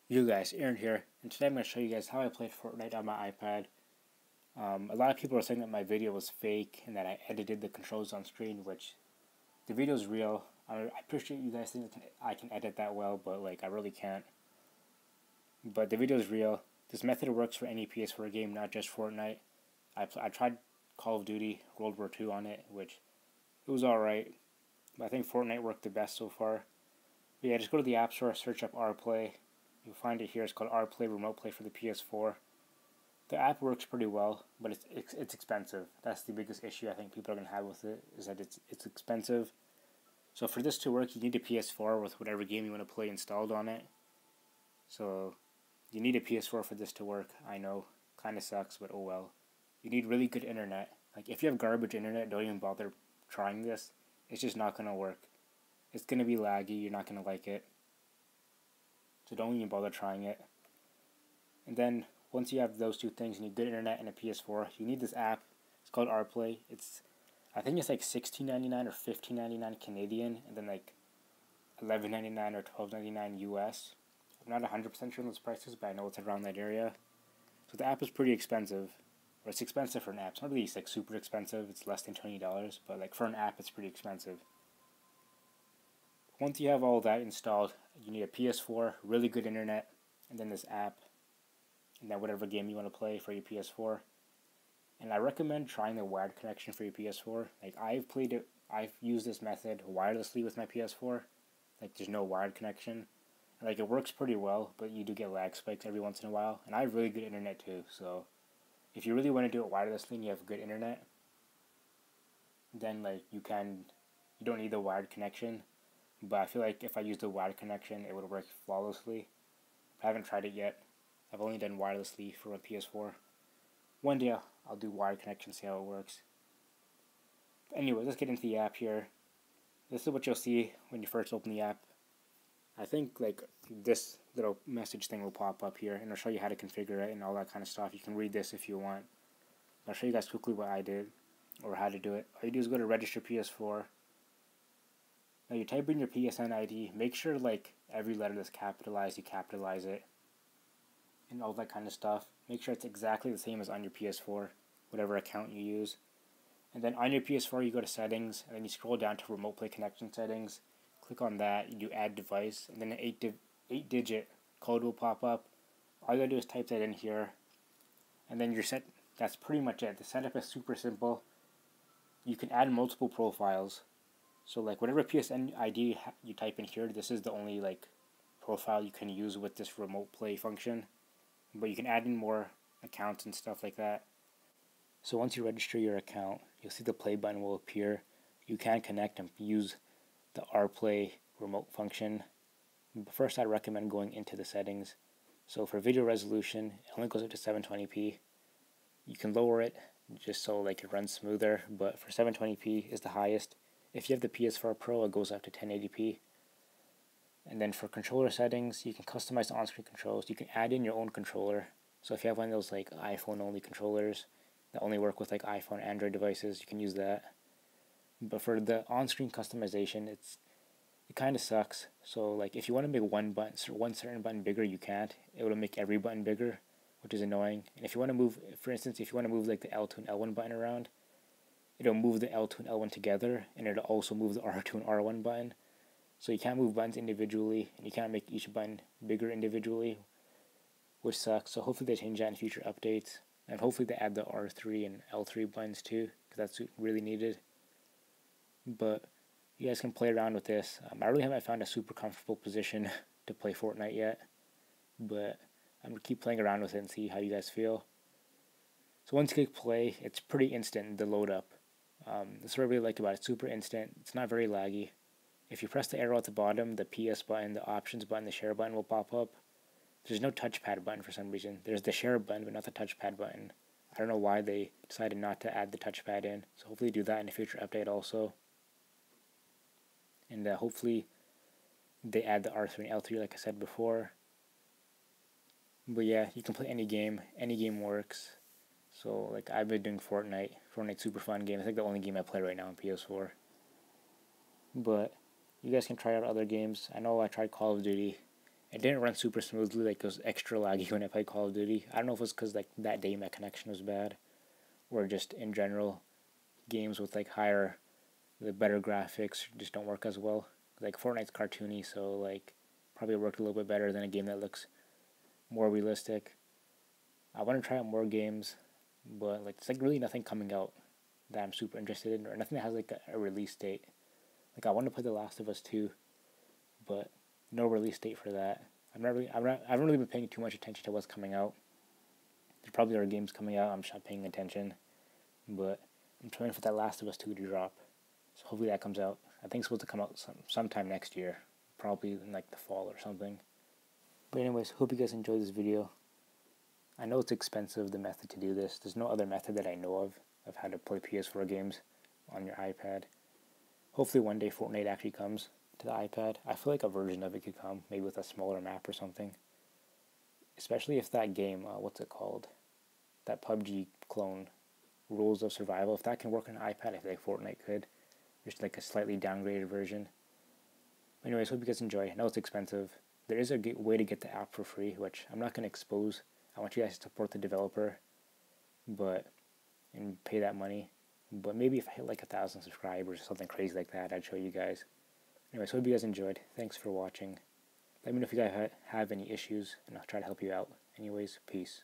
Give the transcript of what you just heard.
You guys, Aaron here, and today I'm going to show you guys how I played Fortnite on my iPad. A lot of people are saying that my video was fake and that I edited the controls on screen, which the video is real. I appreciate you guys think I can edit that well, but I really can't. But the video is real. This method works for any PS4 game, not just Fortnite. I tried Call of Duty World War II on it, which it was alright, but I think Fortnite worked the best so far. But yeah, just go to the App Store, search up RPlay. You'll find it here. It's called RPlay Remote Play for the PS4. The app works pretty well, but it's expensive. That's the biggest issue I think people are going to have with it, is that it's expensive. So for this to work, you need a PS4 with whatever game you want to play installed on it. So you need a PS4 for this to work. I know, kind of sucks, but oh well. You need really good internet. Like, if you have garbage internet, don't even bother trying this. It's just not going to work. It's going to be laggy. You're not going to like it. So don't even bother trying it. And then once you have those two things, you need good internet and a PS4. You need this app. It's called RPlay. I think it's like $16.99 or $15.99 Canadian, and then like $11.99 or $12.99 US. I'm not 100% sure on those prices, but I know it's around that area. So the app is pretty expensive, or it's expensive for an app. It's not really like super expensive. It's less than $20, but like for an app, it's pretty expensive. Once you have all that installed, you need a PS4, really good internet, and then this app, and then whatever game you want to play for your PS4. And I recommend trying the wired connection for your PS4. Like, I've used this method wirelessly with my PS4. Like, there's no wired connection. And, like, it works pretty well, but you do get lag spikes every once in a while. And I have really good internet too, so if you really want to do it wirelessly and you have good internet, then you don't need the wired connection. But I feel like if I used a wired connection, it would work flawlessly. I haven't tried it yet. I've only done wirelessly for my PS4. One day I'll do wired connection, see how it works. But anyway, let's get into the app here. This is what you'll see when you first open the app. I think this little message thing will pop up here, and I'll show you how to configure it and all that kind of stuff. You can read this if you want. I'll show you guys quickly what I did, or how to do it. All you do is go to register PS4. Now you type in your PSN ID. Make sure every letter that's capitalized, you capitalize it, and all that kind of stuff. Make sure it's exactly the same as on your PS4, whatever account you use. And then on your PS4, you go to settings, and then you scroll down to remote play connection settings. Click on that. You do add device, and then an 8-digit code will pop up. All you gotta do is type that in here, and then you're set. That's pretty much it. The setup is super simple. You can add multiple profiles. So whatever PSN ID you type in here, this is the only profile you can use with this remote play function. But you can add in more accounts and stuff like that. So once you register your account, you'll see the play button will appear. You can connect and use the RPlay remote function. But first, I'd recommend going into the settings. So for video resolution, it only goes up to 720p. You can lower it just so it runs smoother, but for 720p is the highest. If you have the PS4 Pro, it goes up to 1080p. And then for controller settings, you can customize the on-screen controls. You can add in your own controller. So if you have one of those iPhone-only controllers that only work with iPhone and Android devices, you can use that. But for the on-screen customization, it kind of sucks. So if you want to make one certain button bigger, you can't. It will make every button bigger, which is annoying. And if you want to move, for instance, if you want to move the L2 and L1 button around, it'll move the L2 and L1 together, and it'll also move the R2 and R1 button. So you can't move buttons individually, and you can't make each button bigger individually, which sucks. So hopefully they change that in future updates, and hopefully they add the R3 and L3 buttons too, because that's really needed. But you guys can play around with this. I really haven't found a super comfortable position to play Fortnite yet, but I'm going to keep playing around with it and see how you guys feel. So once you click play, it's pretty instant, the load up. That's what I really like about it. It's super instant. It's not very laggy. If you press the arrow at the bottom, the PS button, the options button, the share button will pop up. There's no touchpad button for some reason. There's the share button, but not the touchpad button. I don't know why they decided not to add the touchpad in. So hopefully do that in a future update also. And hopefully they add the R3 and L3 like I said before. But yeah, you can play any game. Any game works. So I've been doing Fortnite. Fortnite's super fun game. It's the only game I play right now on PS4. But you guys can try out other games. I know I tried Call of Duty. It didn't run super smoothly, like it was extra laggy when I played Call of Duty. I don't know if it was because like that day my connection was bad, or just in general, games with like the better graphics just don't work as well. Like Fortnite's cartoony, so like probably worked a little bit better than a game that looks more realistic. I want to try out more games, but like it's like really nothing coming out that I'm super interested in, or nothing that has like a release date. Like I want to play The Last of Us 2, but no release date for that. I haven't really been paying too much attention to what's coming out. There probably are games coming out I'm just not paying attention, but I'm trying for that Last of Us 2 to drop. So hopefully that comes out. I think it's supposed to come out sometime next year, probably in like the fall or something. But anyways, hope you guys enjoyed this video. I know it's expensive, the method to do this. There's no other method that I know of how to play PS4 games on your iPad. Hopefully one day Fortnite actually comes to the iPad. I feel like a version of it could come, maybe with a smaller map or something. Especially if that game, what's it called? That PUBG clone, Rules of Survival, if that can work on an iPad, I feel like Fortnite could. Just like a slightly downgraded version. Anyways, hope you guys enjoy. I know it's expensive. There is a way to get the app for free, which I'm not going to expose. I want you guys to support the developer, and pay that money. But maybe if I hit like 1,000 subscribers or something crazy like that, I'd show you guys. Anyways, hope you guys enjoyed. Thanks for watching. Let me know if you guys have any issues, and I'll try to help you out. Anyways, peace.